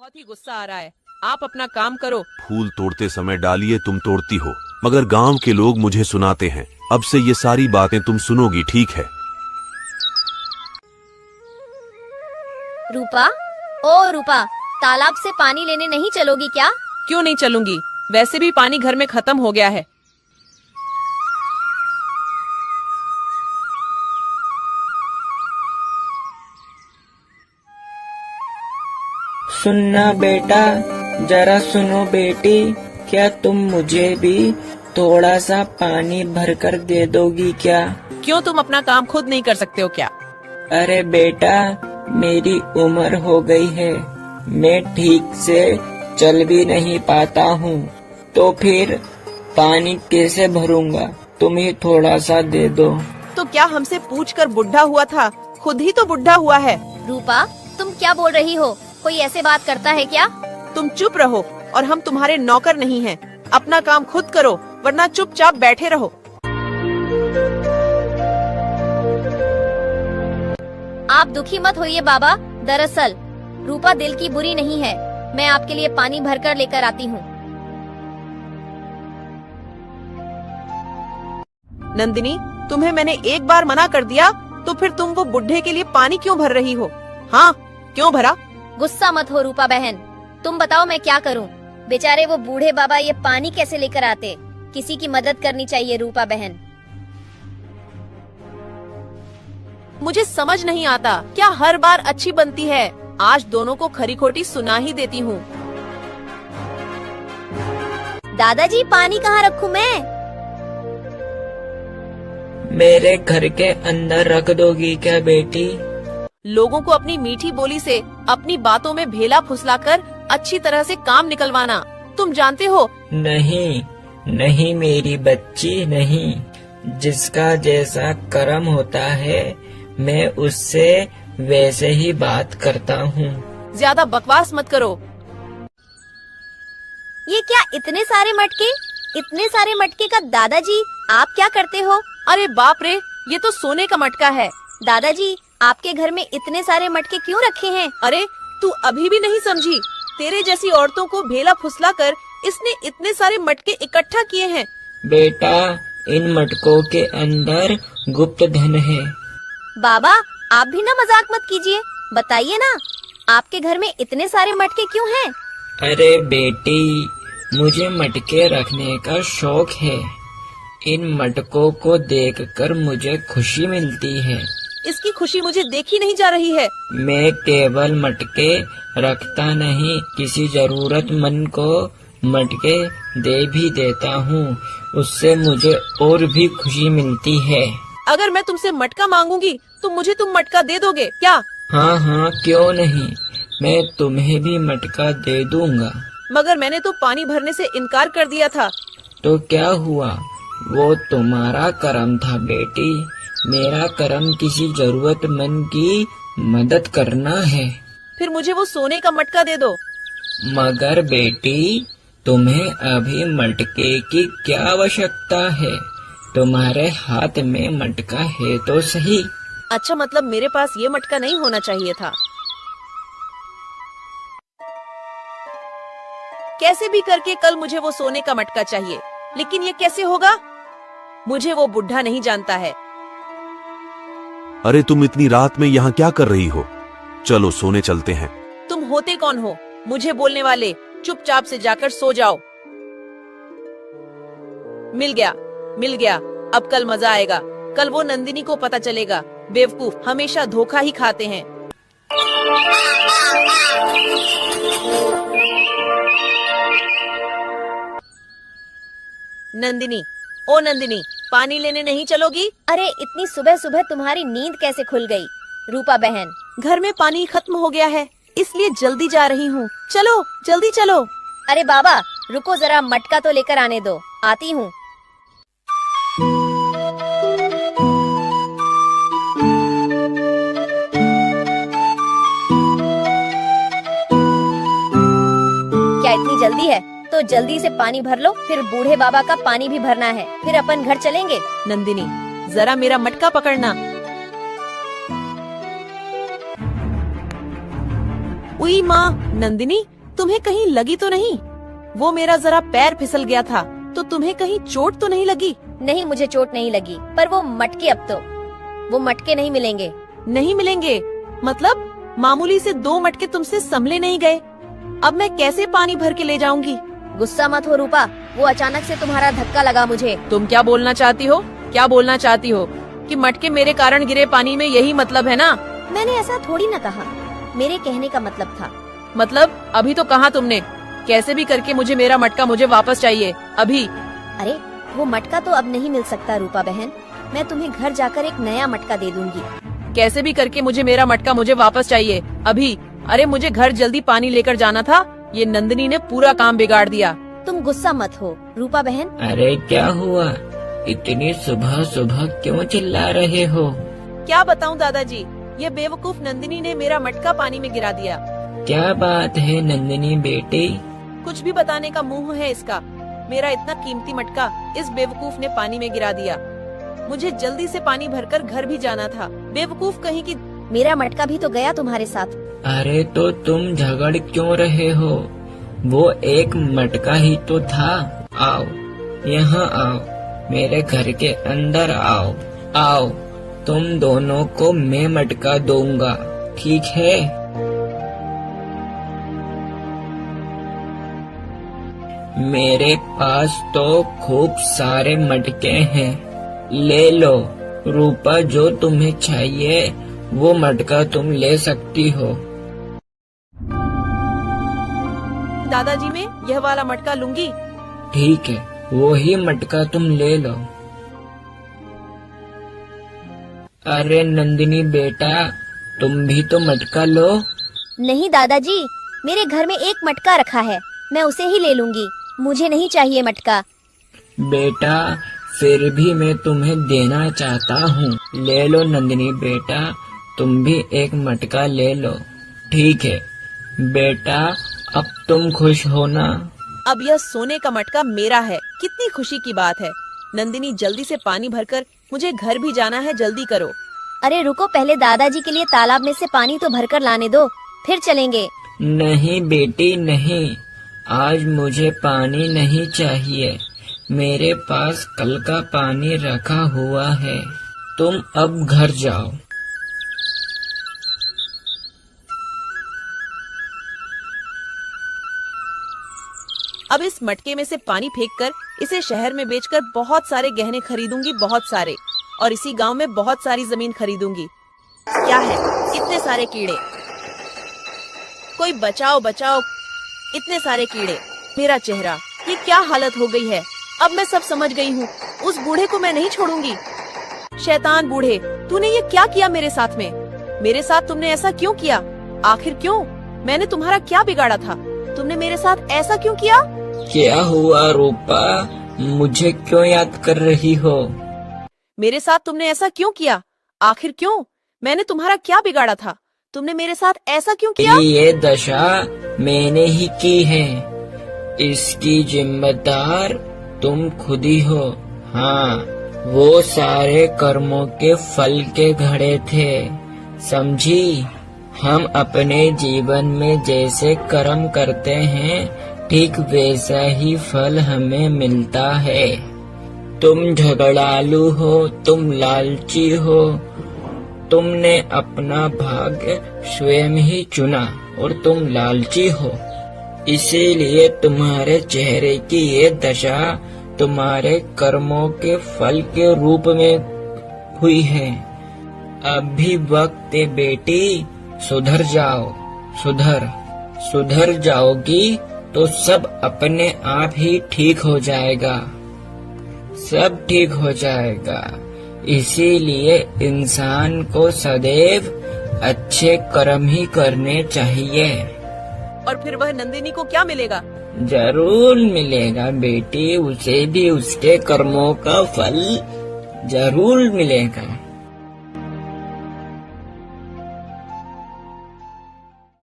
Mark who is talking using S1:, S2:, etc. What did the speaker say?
S1: बहुत ही गुस्सा आ रहा है। आप अपना काम करो।
S2: फूल तोड़ते समय डालिए तुम तोड़ती हो, मगर गांव के लोग मुझे सुनाते हैं। अब से ये सारी बातें तुम सुनोगी, ठीक है?
S3: रूपा, ओ रूपा, तालाब से पानी लेने नहीं चलोगी क्या?
S1: क्यों नहीं चलूंगी? वैसे भी पानी घर में खत्म हो गया है।
S4: सुनना बेटा, जरा सुनो बेटी, क्या तुम मुझे भी थोड़ा सा पानी भरकर दे दोगी क्या?
S1: क्यों, तुम अपना काम खुद नहीं कर सकते हो क्या?
S4: अरे बेटा, मेरी उम्र हो गई है, मैं ठीक से चल भी नहीं पाता हूँ, तो फिर पानी कैसे भरूंगा? तुम ही थोड़ा सा दे दो।
S1: तो क्या हमसे पूछकर बुढ़ा हुआ था? खुद ही तो बुढ़ा हुआ है।
S3: रूपा, तुम क्या बोल रही हो? कोई ऐसे बात करता है क्या?
S1: तुम चुप रहो और हम तुम्हारे नौकर नहीं हैं। अपना काम खुद करो, वरना चुपचाप बैठे रहो।
S3: आप दुखी मत होइए बाबा, दरअसल रूपा दिल की बुरी नहीं है। मैं आपके लिए पानी भरकर लेकर आती हूँ।
S1: नंदिनी, तुम्हें मैंने एक बार मना कर दिया, तो फिर तुम वो बुढ़े के लिए पानी क्यों भर रही हो? हाँ, क्यों भरा?
S3: गुस्सा मत हो रूपा बहन, तुम बताओ मैं क्या करूं? बेचारे वो बूढ़े बाबा ये पानी कैसे लेकर आते? किसी की मदद करनी चाहिए रूपा बहन।
S1: मुझे समझ नहीं आता, क्या हर बार अच्छी बनती है? आज दोनों को खरी खोटी सुना ही देती हूँ।
S3: दादाजी, पानी कहाँ रखूं मैं?
S4: मेरे घर के अंदर रख दोगी क्या बेटी?
S1: लोगों को अपनी मीठी बोली से अपनी बातों में भेला फुसलाकर अच्छी तरह से काम निकलवाना तुम जानते हो।
S4: नहीं नहीं मेरी बच्ची, नहीं। जिसका जैसा कर्म होता है, मैं उससे वैसे ही बात करता हूँ।
S1: ज्यादा बकवास मत करो।
S3: ये क्या इतने सारे मटके? इतने सारे मटके का दादाजी आप क्या करते हो?
S1: अरे बाप रे, ये तो सोने का मटका है।
S3: दादाजी, आपके घर में इतने सारे मटके क्यों रखे हैं?
S1: अरे तू अभी भी नहीं समझी? तेरे जैसी औरतों को भेला फुसला कर इसने इतने सारे मटके इकट्ठा किए हैं।
S4: बेटा, इन मटकों के अंदर गुप्त धन है।
S3: बाबा, आप भी ना मजाक मत कीजिए, बताइए ना, आपके घर में इतने सारे मटके क्यों हैं?
S4: अरे बेटी, मुझे मटके रखने का शौक है। इन मटकों को देखकर मुझे खुशी मिलती है।
S1: इसकी खुशी मुझे देखी नहीं जा रही है।
S4: मैं केवल मटके रखता नहीं, किसी जरूरतमंद को मटके दे भी देता हूँ। उससे मुझे और भी खुशी मिलती है।
S1: अगर मैं तुमसे मटका मांगूंगी तो मुझे तुम मटका दे दोगे क्या?
S4: हाँ हाँ, क्यों नहीं, मैं तुम्हें भी मटका दे दूंगा।
S1: मगर मैंने तो पानी भरने से इनकार कर दिया था।
S4: तो क्या हुआ? वो तुम्हारा कर्म था बेटी। मेरा कर्म किसी जरूरतमंद की मदद करना है।
S1: फिर मुझे वो सोने का मटका दे दो।
S4: मगर बेटी, तुम्हें अभी मटके की क्या आवश्यकता है? तुम्हारे हाथ में मटका है तो सही।
S1: अच्छा, मतलब मेरे पास ये मटका नहीं होना चाहिए था। कैसे भी करके कल मुझे वो सोने का मटका चाहिए, लेकिन ये कैसे होगा? मुझे वो बुढ़ा नहीं जानता है।
S2: अरे तुम इतनी रात में यहाँ क्या कर रही हो? चलो सोने चलते हैं।
S1: तुम होते कौन हो मुझे बोलने वाले? चुपचाप से जाकर सो जाओ। मिल गया, मिल गया। अब कल मजा आएगा। कल वो नंदिनी को पता चलेगा। बेवकूफ हमेशा धोखा ही खाते हैं। नंदिनी, ओ नंदिनी, पानी लेने नहीं चलोगी?
S3: अरे इतनी सुबह सुबह तुम्हारी नींद कैसे खुल गई? रूपा बहन,
S1: घर में पानी खत्म हो गया है, इसलिए जल्दी जा रही हूँ। चलो जल्दी चलो।
S3: अरे बाबा रुको जरा, मटका तो लेकर आने दो, आती हूँ। क्या इतनी जल्दी है? तो जल्दी से पानी भर लो, फिर बूढ़े बाबा का पानी भी भरना है, फिर अपन घर चलेंगे।
S1: नंदिनी, जरा मेरा मटका पकड़ना। उई माँ, नंदिनी तुम्हें कहीं लगी तो नहीं? वो मेरा जरा पैर फिसल गया था, तो तुम्हें कहीं चोट तो नहीं लगी?
S3: नहीं, मुझे चोट नहीं लगी, पर वो मटके अब तो वो मटके नहीं मिलेंगे।
S1: नहीं मिलेंगे? मतलब मामूली से 2 मटके तुमसे संभले नहीं गए। अब मैं कैसे पानी भर के ले जाऊंगी?
S3: गुस्सा मत हो रूपा, वो अचानक से तुम्हारा धक्का लगा मुझे।
S1: तुम क्या बोलना चाहती हो? क्या बोलना चाहती हो कि मटके मेरे कारण गिरे पानी में, यही मतलब है ना?
S3: मैंने ऐसा थोड़ी न कहा, मेरे कहने का मतलब था।
S1: मतलब अभी तो कहा तुमने, कैसे भी करके मुझे मेरा मटका मुझे वापस चाहिए अभी।
S3: अरे वो मटका तो अब नहीं मिल सकता रूपा बहन, मैं तुम्हें घर जाकर एक नया मटका दे दूंगी।
S1: कैसे भी करके मुझे मेरा मटका मुझे वापस चाहिए अभी। अरे मुझे घर जल्दी पानी लेकर जाना था, ये नंदिनी ने पूरा काम बिगाड़ दिया।
S3: तुम गुस्सा मत हो रूपा बहन।
S4: अरे क्या हुआ, इतनी सुबह सुबह क्यों चिल्ला रहे हो?
S1: क्या बताऊं दादाजी, ये बेवकूफ नंदिनी ने मेरा मटका पानी में गिरा दिया।
S4: क्या बात है नंदिनी बेटी?
S1: कुछ भी बताने का मुंह है इसका। मेरा इतना कीमती मटका इस बेवकूफ ने पानी में गिरा दिया। मुझे जल्दी से पानी भरकर घर भी जाना था। बेवकूफ कहीं की।
S3: मेरा मटका भी तो गया तुम्हारे साथ।
S4: अरे तो तुम झगड़ क्यों रहे हो? वो एक मटका ही तो था। आओ यहाँ आओ, मेरे घर के अंदर आओ। आओ, तुम दोनों को मैं मटका दूंगा, ठीक है? मेरे पास तो खूब सारे मटके हैं, ले लो। रूपा, जो तुम्हें चाहिए वो मटका तुम ले सकती हो।
S1: दादाजी मैं यह वाला मटका लूंगी।
S4: ठीक है, वो ही मटका तुम ले लो। अरे नंदिनी बेटा, तुम भी तो मटका लो।
S3: नहीं दादाजी, मेरे घर में एक मटका रखा है, मैं उसे ही ले लूंगी, मुझे नहीं चाहिए मटका।
S4: बेटा फिर भी मैं तुम्हें देना चाहता हूँ, ले लो नंदिनी बेटा, तुम भी एक मटका ले लो। ठीक है बेटा, अब तुम खुश हो ना?
S1: अब यह सोने का मटका मेरा है, कितनी खुशी की बात है। नंदिनी जल्दी से पानी भरकर मुझे घर भी जाना है, जल्दी करो।
S3: अरे रुको, पहले दादाजी के लिए तालाब में से पानी तो भरकर लाने दो, फिर चलेंगे।
S4: नहीं बेटी नहीं, आज मुझे पानी नहीं चाहिए, मेरे पास कल का पानी रखा हुआ है। तुम अब घर जाओ।
S1: अब इस मटके में से पानी फेंककर इसे शहर में बेचकर बहुत सारे गहने खरीदूंगी, बहुत सारे, और इसी गांव में बहुत सारी जमीन खरीदूंगी। क्या है इतने सारे कीड़े, कोई बचाओ बचाओ, इतने सारे कीड़े। मेरा चेहरा, ये क्या हालत हो गई है। अब मैं सब समझ गई हूँ, उस बूढ़े को मैं नहीं छोड़ूंगी। शैतान बूढ़े, तूने ये क्या किया मेरे साथ में? मेरे साथ तुमने ऐसा क्यों किया? आखिर क्यों? मैंने तुम्हारा क्या बिगाड़ा था? तुमने मेरे साथ ऐसा क्यों किया?
S4: क्या हुआ रूपा, मुझे क्यों याद कर रही हो?
S1: मेरे साथ तुमने ऐसा क्यों किया? आखिर क्यों? मैंने तुम्हारा क्या बिगाड़ा था? तुमने मेरे साथ ऐसा क्यों किया?
S4: ये दशा मैंने ही की है, इसकी जिम्मेदार तुम खुद ही हो। हाँ, वो सारे कर्मों के फल के घड़े थे, समझी? हम अपने जीवन में जैसे कर्म करते हैं, ठीक वैसा ही फल हमें मिलता है। तुम झगड़ालू हो, तुम लालची हो, तुमने अपना भाग्य स्वयं ही चुना और तुम लालची हो, इसीलिए तुम्हारे चेहरे की ये दशा तुम्हारे कर्मों के फल के रूप में हुई है। अब भी वक्त है बेटी, सुधर जाओ। सुधर जाओगी तो सब अपने आप ही ठीक हो जाएगा, सब ठीक हो जाएगा। इसीलिए इंसान को सदैव अच्छे कर्म ही करने चाहिए।
S1: और फिर वह नंदिनी को क्या मिलेगा?
S4: जरूर मिलेगा बेटी, उसे भी उसके कर्मों का फल जरूर मिलेगा।